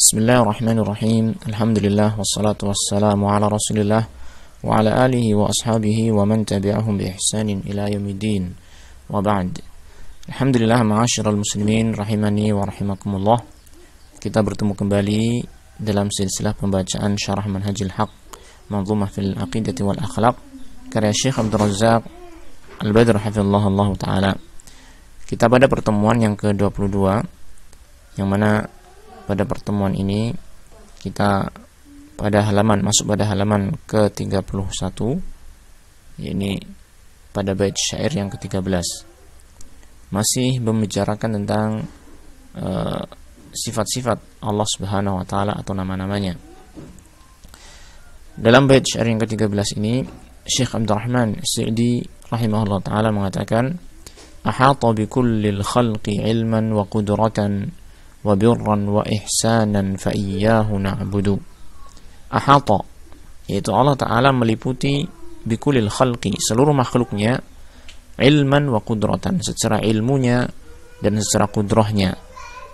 Bismillahirrahmanirrahim. Alhamdulillah wassalatu wassalamu ala Rasulillah wa ala alihi wa ashabihi wa man tabi'ahum bi ihsanin ila yaumiddin. Wa ba'd. Alhamdulillah ma'asyiral muslimin rahimani wa rahimakumullah. Kita bertemu kembali dalam silsilah pembacaan Syarah Manhajil Haq Manzumah fil Aqidati wal Akhlaq karya Syekh Abdul Razzaq Al-Badr hafizallahu taala. Kita pada pertemuan yang ke-22, yang mana pada pertemuan ini kita masuk pada halaman ke-31, ini pada bait syair yang ke-13. Masih membicarakan tentang sifat-sifat Allah Subhanahu wa taala atau nama-namanya. Dalam bait syair yang ke-13 ini Syekh Abdurrahman As-Sa'di rahimahullah taala mengatakan, ahata bi kullil khalqi ilman wa qudratan wa birran wa ihsanan fa iyyahu na'budu. Ahata, yaitu Allah taala meliputi bi kullil khalqi, seluruh makhluknya, ilman wa qudratan, secara ilmunya dan secara kudrahnya,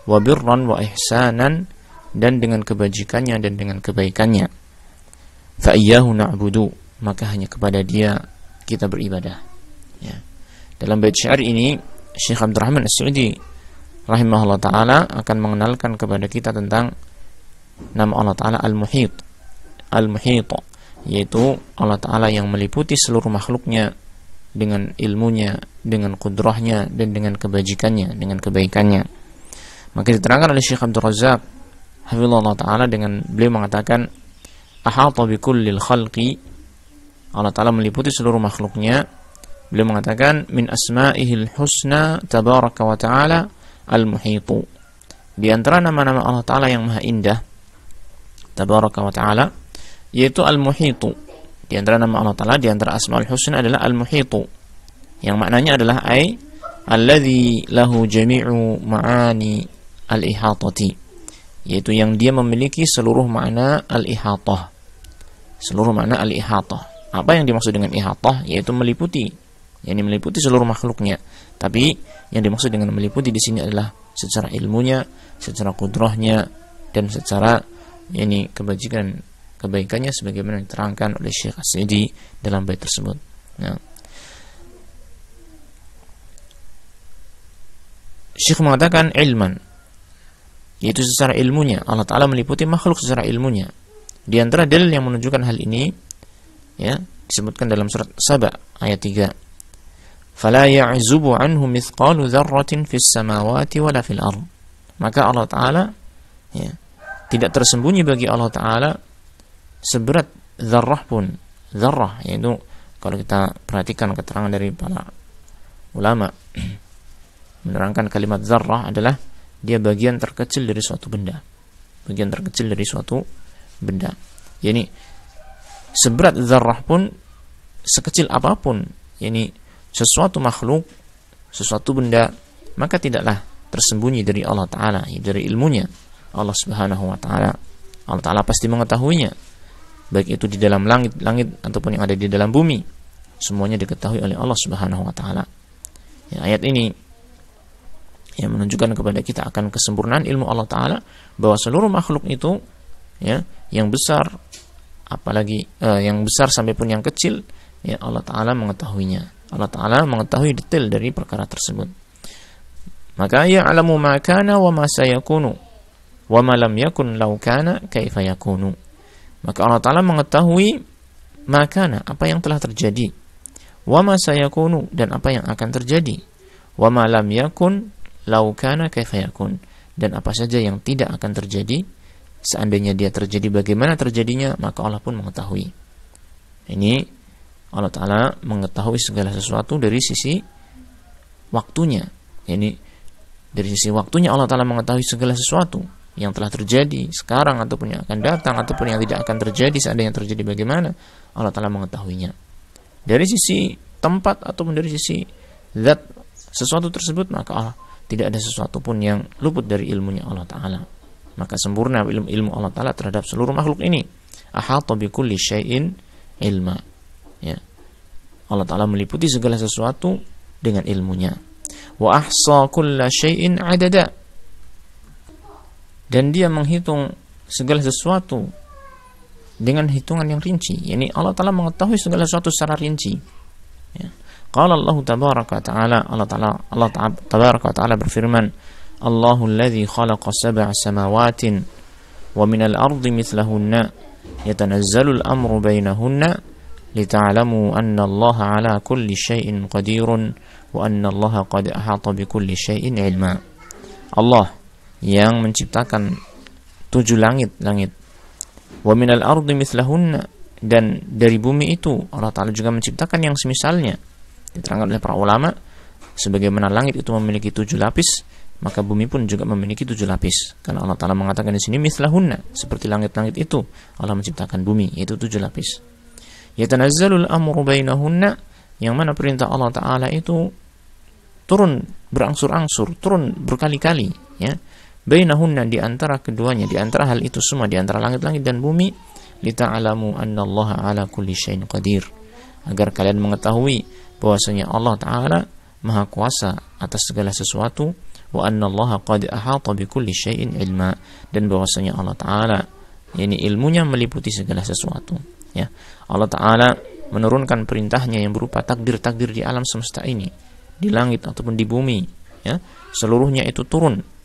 wa birran wa ihsanan, dan dengan kebajikannya dan dengan kebaikannya. Fa iyyahu na'budu, maka hanya kepada Dia kita beribadah. Ya. Dalam bait syair ini Syekh Abdurrahman As-Sa'di rahimahullah ta'ala akan mengenalkan kepada kita tentang nama Allah ta'ala Al-Muhit, yaitu Allah ta'ala yang meliputi seluruh makhluknya dengan ilmunya, dengan kudrahnya, dan dengan kebajikannya, dengan kebaikannya. Maka diterangkan oleh Syekh Abdul Razzaq hafizallahu ta'ala dengan beliau mengatakan, ahata bi kullil khalqi, Allah ta'ala meliputi seluruh makhluknya. Beliau mengatakan, min asma'ihil husna tabaraka wa ta'ala Al-Muhitu, di antara nama-nama Allah Ta'ala yang maha indah tabaraka wa ta'ala, yaitu Al-Muhitu. Di antara nama Allah Ta'ala, di antara Asma'ul Husna adalah Al-Muhitu, yang maknanya adalah alladzi lahu jami'u ma'ani al-ihatati, yaitu yang dia memiliki seluruh makna al-ihatah. Seluruh makna al-ihatah. Apa yang dimaksud dengan ihatah? Yaitu meliputi, yang meliputi seluruh makhluknya. Tapi yang dimaksud dengan meliputi di sini adalah secara ilmunya, secara kudrahnya, dan secara kebajikan, kebaikannya, sebagaimana diterangkan oleh Syekh As-Sa'di dalam bait tersebut. Nah, Syekh mengatakan ilman, yaitu secara ilmunya. Allah Ta'ala meliputi makhluk secara ilmunya. Di antara dalil yang menunjukkan hal ini, ya, disebutkan dalam surat Saba ayat 3. فَلَا يَعْزُبُ عَنْهُ مِثْقَالُ ذَرَّةٍ فِي السَّمَاوَاتِ وَلَا فِي الْأَرْضِ. Maka Allah Ta'ala, ya, tidak tersembunyi bagi Allah Ta'ala seberat zarrah pun. Zarrah, yaitu kalau kita perhatikan keterangan dari para ulama menerangkan kalimat zarrah adalah dia bagian terkecil dari suatu benda. Bagian terkecil dari suatu benda. Yani seberat zarrah pun, sekecil apapun, yani sesuatu makhluk, sesuatu benda, maka tidaklah tersembunyi dari Allah Ta'ala, dari ilmunya Allah Subhanahu wa Ta'ala. Allah Ta'ala pasti mengetahuinya, baik itu di dalam langit ataupun yang ada di dalam bumi. Semuanya diketahui oleh Allah Subhanahu wa Ta'ala. Ya, ayat ini yang menunjukkan kepada kita akan kesempurnaan ilmu Allah Ta'ala, bahwa seluruh makhluk itu, ya, yang besar, apalagi yang besar sampai pun yang kecil, ya, Allah Ta'ala mengetahuinya. Allah Ta'ala mengetahui detail dari perkara tersebut. Maka ya'lamu ma kana wa ma sayakunu wa ma lam yakun law kana kaifa yakunu. Maka Allah Ta'ala mengetahui ma kana, apa yang telah terjadi, wa ma sayakunu, dan apa yang akan terjadi, wa ma lam yakun law kana kaifa yakun, dan apa saja yang tidak akan terjadi, seandainya dia terjadi bagaimana terjadinya, maka Allah pun mengetahui. Ini Allah Ta'ala mengetahui segala sesuatu dari sisi waktunya. Yani dari sisi waktunya Allah Ta'ala mengetahui segala sesuatu yang telah terjadi sekarang ataupun yang akan datang ataupun yang tidak akan terjadi, seandainya terjadi bagaimana, Allah Ta'ala mengetahuinya. Dari sisi tempat ataupun dari sisi zat sesuatu tersebut, maka tidak ada sesuatu pun yang luput dari ilmunya Allah Ta'ala. Maka sempurna ilmu Allah Ta'ala terhadap seluruh makhluk ini. Ahata bi kulli syai'in ilma. Ya. Allah Ta'ala meliputi segala sesuatu dengan ilmunya. Wa ahsa kulla syai'in adada. Dan dia menghitung segala sesuatu dengan hitungan yang rinci. Yani Allah Ta'ala mengetahui segala sesuatu secara rinci. Ya. Qala Allah tabaraka ta'ala, Allah tabaraka ta'ala berfirman, Allahul ladzi khalaqa sab'a samawatin wa minal ardi mithlahunna yatanazzalu al-amru bainahunna lita'lamu anna Allah ala kulli syai'in qadirun wa anna Allah qad ahata bi kulli syai'in ilma. Allah yang menciptakan 7 langit wa minal ardi mithlahunna, dan dari bumi itu Allah Ta'ala juga menciptakan yang semisalnya. Diterangkan oleh para ulama, sebagaimana langit itu memiliki 7 lapis, maka bumi pun juga memiliki 7 lapis. Karena Allah Ta'ala mengatakan di sini mithlahunna, seperti langit-langit itu Allah menciptakan bumi, yaitu 7 lapis. Yatanazzalul amru bainahunna, yang mana perintah Allah Ta'ala itu turun berangsur-angsur, turun berkali-kali, ya. Bainahunna, di antara keduanya, di antara hal itu semua, di antara langit-langit dan bumi, lita'alamu annallaha ala kulli syai'in qadir, agar kalian mengetahui bahwasanya Allah Ta'ala Maha Kuasa atas segala sesuatu, wa annallaha qad ahata bi kulli syai'in ilma, dan bahwasanya Allah Ta'ala, yakni ilmunya meliputi segala sesuatu, ya. Allah Ta'ala menurunkan perintahnya yang berupa takdir-takdir di alam semesta ini, di langit ataupun di bumi, ya. Seluruhnya itu turun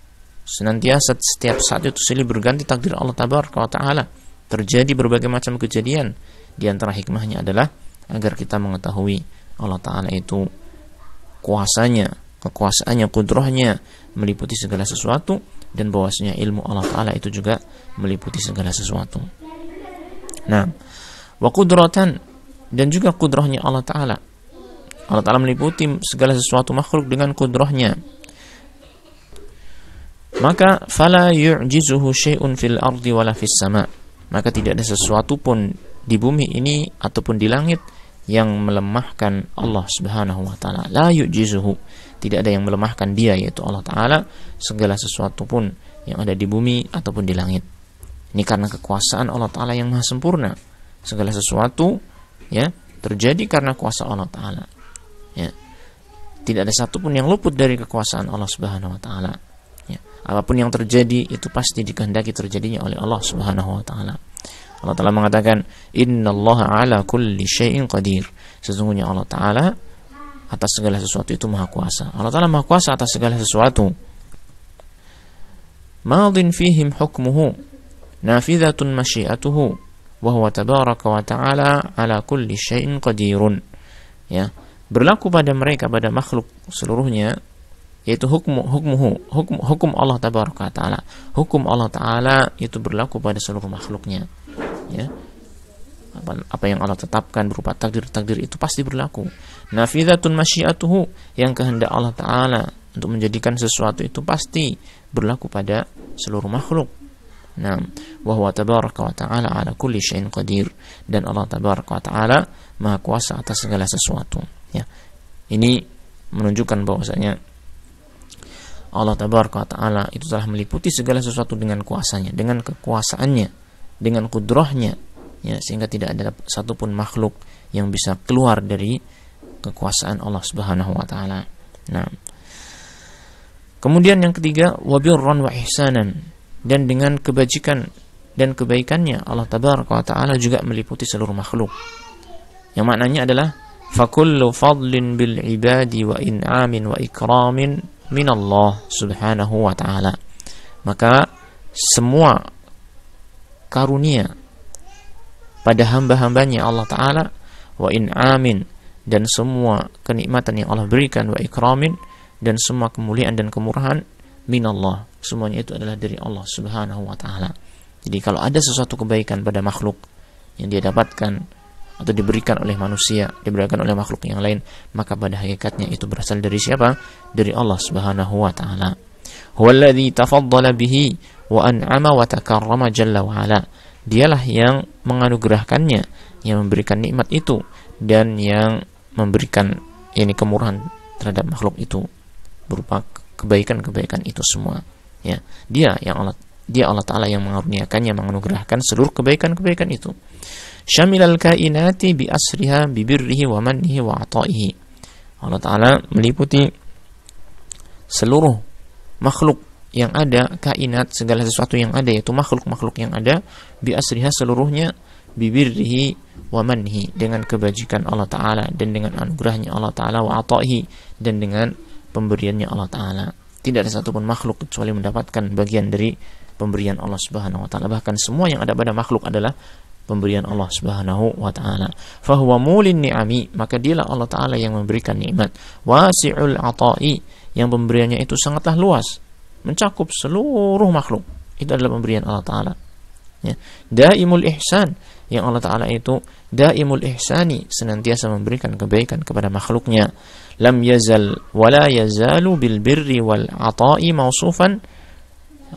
senantiasa, setiap saat itu silih berganti takdir Allah Tabaraka wa Ta'ala. Terjadi berbagai macam kejadian. Di antara hikmahnya adalah agar kita mengetahui Allah Ta'ala itu kuasanya, kekuasaannya, kudrahnya meliputi segala sesuatu, dan bahwasanya ilmu Allah Ta'ala itu juga meliputi segala sesuatu. Nah, wa qudratan, dan juga kudrahnya Allah Ta'ala. Allah Ta'ala meliputi segala sesuatu makhluk dengan kudrahnya. Maka fala yu'jizuhu syai'un fil ardi wala fis sama', maka tidak ada sesuatu pun di bumi ini ataupun di langit yang melemahkan Allah Subhanahu wa Ta'ala. La yu'jizuhu, tidak ada yang melemahkan dia, yaitu Allah Ta'ala, segala sesuatu pun yang ada di bumi ataupun di langit. Ini karena kekuasaan Allah Ta'ala yang maha sempurna. Segala sesuatu, ya, terjadi karena kuasa Allah Ta'ala, ya. Tidak ada satupun yang luput dari kekuasaan Allah Subhanahu wa Ta'ala. Apapun yang terjadi itu pasti dikehendaki terjadinya oleh Allah Subhanahu wa Ta'ala. Allah Ta'ala mengatakan, innallaha ala kulli syai'in qadir, sesungguhnya Allah Ta'ala atas segala sesuatu itu maha kuasa. Allah Ta'ala maha kuasa atas segala sesuatu. Madin fihim hukmuhu nafidatun masyiatuhu wa huwa tabaraka wa ta'ala ala kulli syai'in qadirun, ya. Berlaku pada mereka, pada makhluk seluruhnya, yaitu hukum Allah Tabaraka Ta'ala. Hukum Allah Ta'ala itu berlaku pada seluruh makhluknya, ya. Apa yang Allah tetapkan berupa takdir-takdir itu pasti berlaku. Nafidatun masyiatuhu, yang kehendak Allah Ta'ala untuk menjadikan sesuatu itu pasti berlaku pada seluruh makhluk. Nah, wa huwa tabaraka wa ta'ala ala kulli syai'in qadir, dan Allah Tabaraka wa Ta'ala maha kuasa atas segala sesuatu, ya. Ini menunjukkan bahwasanya Allah Tabaraka wa Ta'ala itu telah meliputi segala sesuatu dengan kuasanya, dengan kekuasaannya, dengan kudrahnya, ya, sehingga tidak ada satupun makhluk yang bisa keluar dari kekuasaan Allah Subhanahu wa Ta'ala. Nah, kemudian yang ketiga, wabirran wa ihsanan, dan dengan kebajikan dan kebaikannya Allah Tabaraka wa Ta'ala juga meliputi seluruh makhluk, yang maknanya adalah fakullu fadlin bil ibadi wa in'amin wa ikramin minallah Subhanahu wa Ta'ala, maka semua karunia pada hamba-hambanya Allah Ta'ala, wa in'amin, dan semua kenikmatan yang Allah berikan, wa ikramin, dan semua kemuliaan dan kemurahan, minallah, semuanya itu adalah dari Allah Subhanahu wa Ta'ala. Jadi kalau ada sesuatu kebaikan pada makhluk yang dia dapatkan atau diberikan oleh manusia, diberikan oleh makhluk yang lain, maka pada hakikatnya itu berasal dari siapa? Dari Allah Subhanahu wa Ta'ala. Huwallazi tafaddala bihi wa an'ama wa takarrama jalla wa ala, dialah yang menganugerahkannya, yang memberikan nikmat itu, dan yang memberikan ini kemurahan terhadap makhluk itu berupa kebaikan-kebaikan itu semua, ya. Dia Allah Ta'ala yang mengaruniakannya, menganugerahkan seluruh kebaikan-kebaikan itu. Syamilal kainati bi asriha bi birrihi wa mannihi wa ata'ihi, Allah Ta'ala meliputi seluruh makhluk yang ada, kainat, segala sesuatu yang ada, yaitu makhluk-makhluk yang ada, bi asriha seluruhnya, bibirrihi wa manhi, dengan kebajikan Allah Ta'ala dan dengan anugerahnya Allah Ta'ala, wa ata'ihi, dan dengan pemberiannya Allah Ta'ala. Tidak ada satupun makhluk kecuali mendapatkan bagian dari pemberian Allah Subhanahu wa Ta'ala. Bahkan semua yang ada pada makhluk adalah pemberian Allah Subhanahu wa Ta'ala. Fahuwa mulin ni'ami, maka dialah Allah Ta'ala yang memberikan nikmat. Wasi'ul ata'i, yang pemberiannya itu sangatlah luas, mencakup seluruh makhluk. Itu adalah pemberian Allah Ta'ala. Ya. Daimul ihsan, yang Allah Ta'ala itu daimul ihsani, senantiasa memberikan kebaikan kepada makhluknya. Lam yazal wala yazalu bil birri wal ata'i mausufan.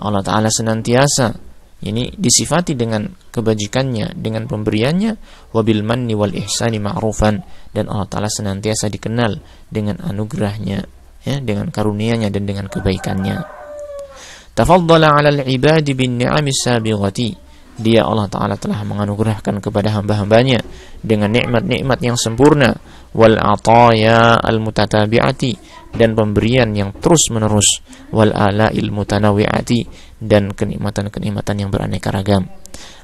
Allah Ta'ala senantiasa ini disifati dengan kebajikannya, dengan pemberiannya, wabil manni wal ihsani ma'rufan, dan Allah Ta'ala senantiasa dikenal dengan anugerahnya, ya, dengan karunia-Nya dan dengan kebaikannya. Tafaddala 'alal 'ibadi bin ni'amis sabighati, dia Allah Ta'ala telah menganugerahkan kepada hamba-hambanya dengan nikmat-nikmat yang sempurna, wal ataya al mutatabi'ati, dan pemberian yang terus-menerus, wal ala'il mutanawi'ati, dan kenikmatan-kenikmatan yang beraneka ragam.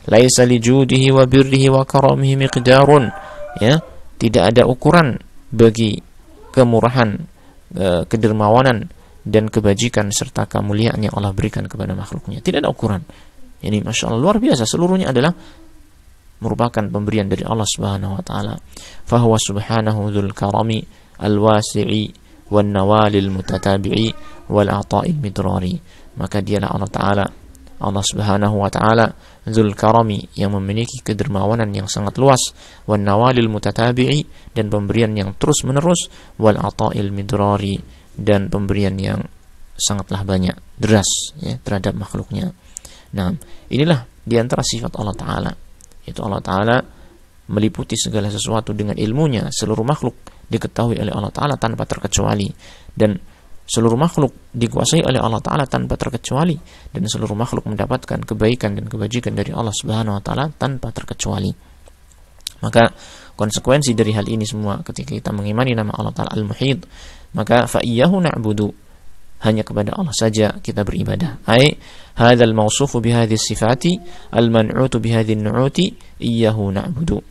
Laisa li judihi wa birrihi wa karamihi miqdarun, ya, tidak ada ukuran bagi kemurahan, kedermawanan dan kebajikan serta kemuliaan yang Allah berikan kepada makhluknya. Tidak ada ukuran. Ini Masya Allah, luar biasa. Seluruhnya adalah merupakan pemberian dari Allah Subhanahu wa Ta'ala. Fahuwa subhanahu dzul karami al-wasi'i wan nawalil mutatabi'i wal ata'il midrari. Maka dialah Allah Ta'ala, Allah Subhanahu wa Ta'ala, dzul karami, yang memiliki kedermawanan yang sangat luas, wan nawalil mutatabi'i, dan pemberian yang terus menerus, wal ata'il midrari, dan pemberian yang sangatlah banyak, deras, ya, terhadap makhluknya. Nah, inilah diantara sifat Allah Ta'ala, yaitu Allah Ta'ala meliputi segala sesuatu dengan ilmunya. Seluruh makhluk diketahui oleh Allah Ta'ala tanpa terkecuali, dan seluruh makhluk dikuasai oleh Allah Ta'ala tanpa terkecuali, dan seluruh makhluk mendapatkan kebaikan dan kebajikan dari Allah Subhanahu wa Ta'ala tanpa terkecuali. Maka konsekuensi dari hal ini semua, ketika kita mengimani nama Allah Ta'ala Al-Muhit, maka fa'iyyahu na'budu, hanya kepada Allah saja kita beribadah. Ai hadzal mausufu bihadhihi sifati al-man'utu bihadhihi an-nu'uti iyyahu na'budu,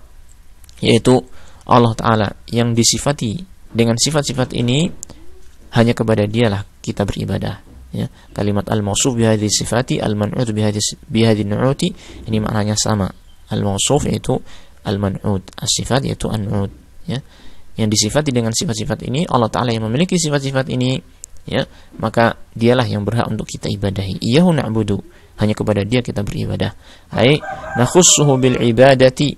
yaitu Allah Ta'ala yang disifati dengan sifat-sifat ini, hanya kepada Dialah kita beribadah, ya. Kalimat al-mausuf bihadhihi sifati al-man'utu bihadhihi an-nu'uti, ini maknanya sama. Al-mausuf yaitu al-man'ut, as-sifat yaitu an-nu'ut, ya. Yang disifati dengan sifat-sifat ini, Allah Ta'ala yang memiliki sifat-sifat ini, ya, maka Dialah yang berhak untuk kita ibadahi. Iyyahu na'budu, hanya kepada Dia kita beribadah. Ai nakhussuhu bil ibadati,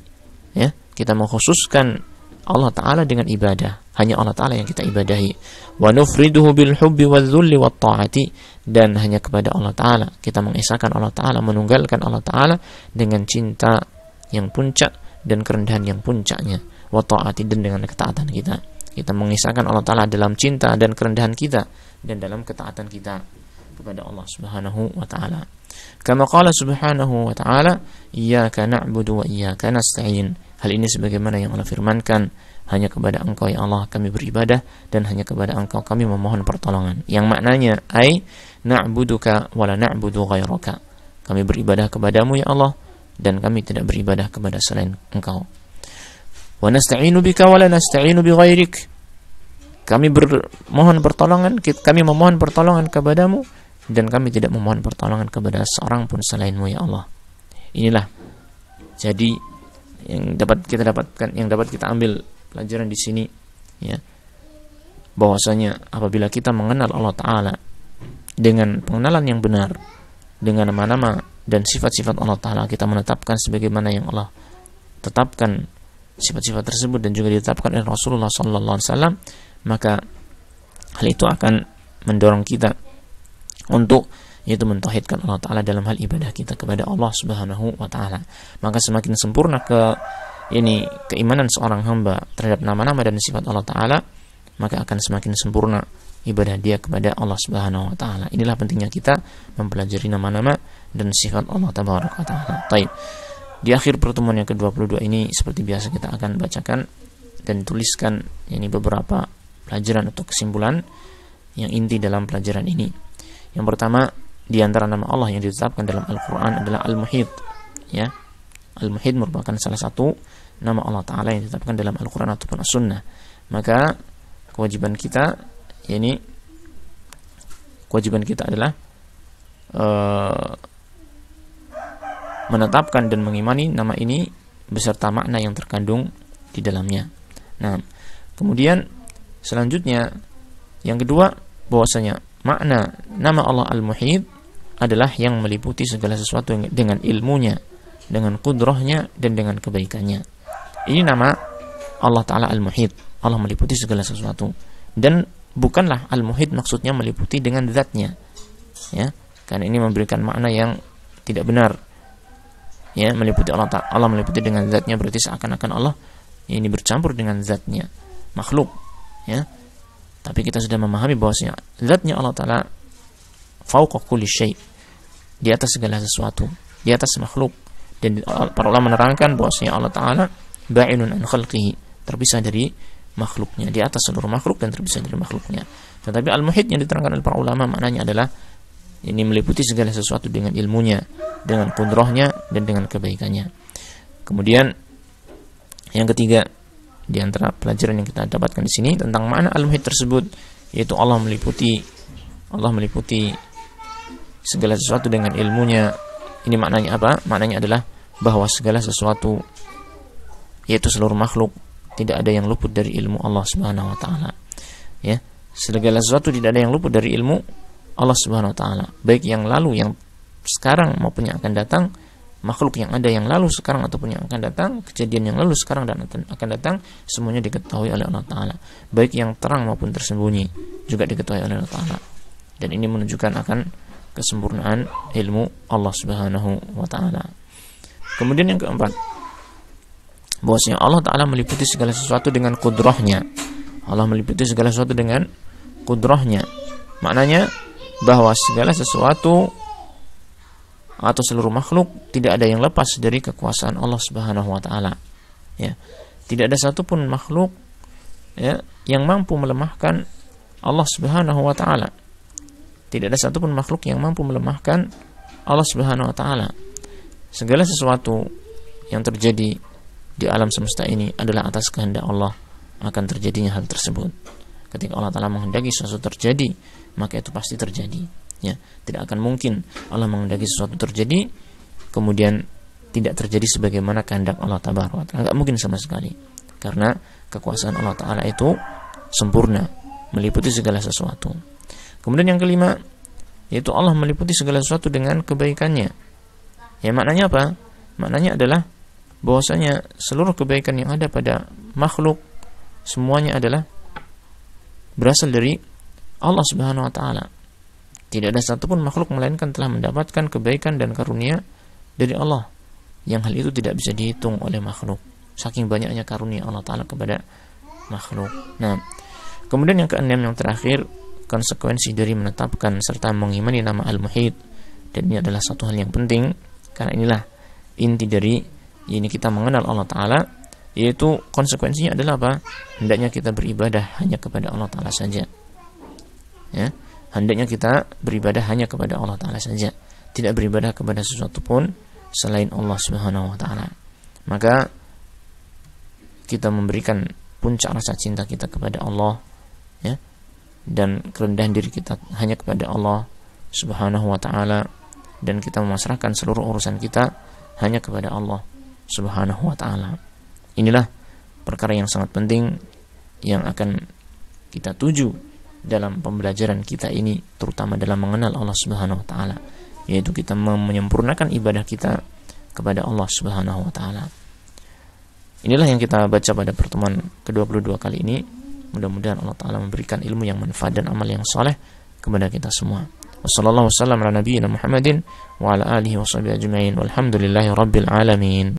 ya, kita mengkhususkan Allah Ta'ala dengan ibadah, hanya Allah Ta'ala yang kita ibadahi. Wa nufriduhu bil hubbi wadh-dhulli wat ta'ati, dan hanya kepada Allah Ta'ala kita mengesahkan Allah Ta'ala, menunggalkan Allah Ta'ala dengan cinta yang puncak dan kerendahan yang puncaknya, wa ta'ati, dan dengan ketaatan kita. Kita mengisahkan Allah Ta'ala dalam cinta dan kerendahan kita, dan dalam ketaatan kita kepada Allah Subhanahu wa Ta'ala. Kama qala Subhanahu wa Ta'ala, iyyaka na'budu wa iyyaka nasta'in. Hal ini sebagaimana yang Allah firmankan, hanya kepada Engkau ya Allah kami beribadah, dan hanya kepada Engkau kami memohon pertolongan. Yang maknanya, ai na'buduka wa la na'budu ghairaka. Kami beribadah kepadamu ya Allah, dan kami tidak beribadah kepada selain Engkau. Wa nasta'inu bika wa la nasta'inu bi ghairik. Kami memohon pertolongan kepadamu, dan kami tidak memohon pertolongan kepada seorang pun selainmu ya Allah. Inilah jadi yang dapat kita ambil pelajaran di sini, ya, bahwasanya apabila kita mengenal Allah Ta'ala dengan pengenalan yang benar, dengan nama-nama dan sifat-sifat Allah Ta'ala, kita menetapkan sebagaimana yang Allah tetapkan sifat-sifat tersebut dan juga ditetapkan oleh Rasulullah SAW, maka hal itu akan mendorong kita untuk yaitu mentauhidkan Allah Ta'ala dalam hal ibadah kita kepada Allah Subhanahu wa Ta'ala. Maka semakin sempurna keimanan seorang hamba terhadap nama-nama dan sifat Allah Ta'ala, maka akan semakin sempurna ibadah dia kepada Allah Subhanahu wa Ta'ala. Inilah pentingnya kita mempelajari nama-nama dan sifat Allah Tabaraka wa Ta'ala. Baik. Di akhir pertemuan yang ke-22 ini, seperti biasa kita akan bacakan dan tuliskan beberapa pelajaran atau kesimpulan yang inti dalam pelajaran ini. Yang pertama, di antara nama Allah yang ditetapkan dalam Al-Quran adalah Al-Muhit, ya. Al-Muhit merupakan salah satu nama Allah Ta'ala yang ditetapkan dalam Al-Quran ataupun As-Sunnah. Maka kewajiban kita adalah menetapkan dan mengimani nama ini beserta makna yang terkandung di dalamnya. Nah, kemudian selanjutnya yang kedua, bahwasanya makna nama Allah Al-Muhit adalah yang meliputi segala sesuatu dengan ilmunya, dengan kudrahnya, dan dengan kebaikannya. Ini nama Allah Ta'ala Al-Muhit. Allah meliputi segala sesuatu. Dan bukanlah Al-Muhit maksudnya meliputi dengan zatnya, ya, karena ini memberikan makna yang tidak benar. Ya, meliputi Allah meliputi dengan zatnya berarti seakan-akan Allah ini bercampur dengan zatnya makhluk, ya. Tapi kita sudah memahami bahwasanya zatnya Allah Ta'ala fauqa kulli syai', di atas segala sesuatu, di atas makhluk. Dan para ulama menerangkan bahwasanya Allah Ta'ala ba'inun an khalqihi, terpisah dari makhluknya, di atas seluruh makhluk dan terpisah dari makhluknya. Tetapi Al-Muhit yang diterangkan oleh para ulama maknanya adalah ini meliputi segala sesuatu dengan ilmunya, dengan kudrahnya, dan dengan kebaikannya. Kemudian yang ketiga di antara pelajaran yang kita dapatkan di sini tentang makna Al-Muhit tersebut, yaitu Allah meliputi segala sesuatu dengan ilmunya. Ini maknanya apa? Maknanya adalah bahwa segala sesuatu, yaitu seluruh makhluk, tidak ada yang luput dari ilmu Allah Subhanahu wa Ta'ala. Ya, segala sesuatu tidak ada yang luput dari ilmu Allah Subhanahu wa Ta'ala, baik yang lalu, yang sekarang maupun yang akan datang. Makhluk yang ada yang lalu, sekarang ataupun yang akan datang, kejadian yang lalu, sekarang dan akan datang, semuanya diketahui oleh Allah Ta'ala, baik yang terang maupun tersembunyi juga diketahui oleh Allah Ta'ala. Dan ini menunjukkan akan kesempurnaan ilmu Allah Subhanahu wa Ta'ala. Kemudian yang keempat, bahwasanya Allah Ta'ala meliputi segala sesuatu dengan kudrahnya. Allah meliputi segala sesuatu dengan kudrahnya. Maknanya bahwa segala sesuatu atau seluruh makhluk tidak ada yang lepas dari kekuasaan Allah Subhanahu wa Ta'ala. Ya, tidak ada satupun makhluk, ya, yang mampu melemahkan Allah Subhanahu wa Ta'ala. Tidak ada satupun makhluk yang mampu melemahkan Allah Subhanahu wa Ta'ala. Segala sesuatu yang terjadi di alam semesta ini adalah atas kehendak Allah akan terjadinya hal tersebut. Ketika Allah Ta'ala menghendaki sesuatu terjadi, maka itu pasti terjadi. Ya, tidak akan mungkin Allah menghendaki sesuatu terjadi kemudian tidak terjadi sebagaimana kehendak Allah Tabaraka wa Ta'ala. Enggak mungkin sama sekali. Karena kekuasaan Allah Ta'ala itu sempurna, meliputi segala sesuatu. Kemudian yang kelima, yaitu Allah meliputi segala sesuatu dengan kebaikannya. Ya, maknanya apa? Maknanya adalah bahwasanya seluruh kebaikan yang ada pada makhluk semuanya adalah berasal dari Allah Subhanahu wa Ta'ala. Tidak ada satupun makhluk melainkan telah mendapatkan kebaikan dan karunia dari Allah, yang hal itu tidak bisa dihitung oleh makhluk, saking banyaknya karunia Allah Ta'ala kepada makhluk. Nah, kemudian yang keenam, yang terakhir, konsekuensi dari menetapkan serta mengimani nama Al-Muhit. Dan ini adalah satu hal yang penting, karena inilah inti dari ini kita mengenal Allah Ta'ala, yaitu konsekuensinya adalah apa? Hendaknya kita beribadah hanya kepada Allah Ta'ala saja. Ya, hendaknya kita beribadah hanya kepada Allah Ta'ala saja, tidak beribadah kepada sesuatu pun selain Allah Subhanahu wa Ta'ala. Maka kita memberikan puncak rasa cinta kita kepada Allah, ya, dan kerendahan diri kita hanya kepada Allah Subhanahu wa Ta'ala, dan kita memasrahkan seluruh urusan kita hanya kepada Allah Subhanahu wa Ta'ala. Inilah perkara yang sangat penting yang akan kita tuju dalam pembelajaran kita ini, terutama dalam mengenal Allah Subhanahu wa Ta'ala, yaitu kita menyempurnakan ibadah kita kepada Allah Subhanahu wa Ta'ala. Inilah yang kita baca pada pertemuan ke-22 kali ini. Mudah-mudahan Allah Ta'ala memberikan ilmu yang manfaat dan amal yang saleh kepada kita semua. Wassallallahu wasallam ala nabiyyina Muhammadin wa ala alihi wa sahbihi ajma'in. Walhamdulillahi rabbil alamin.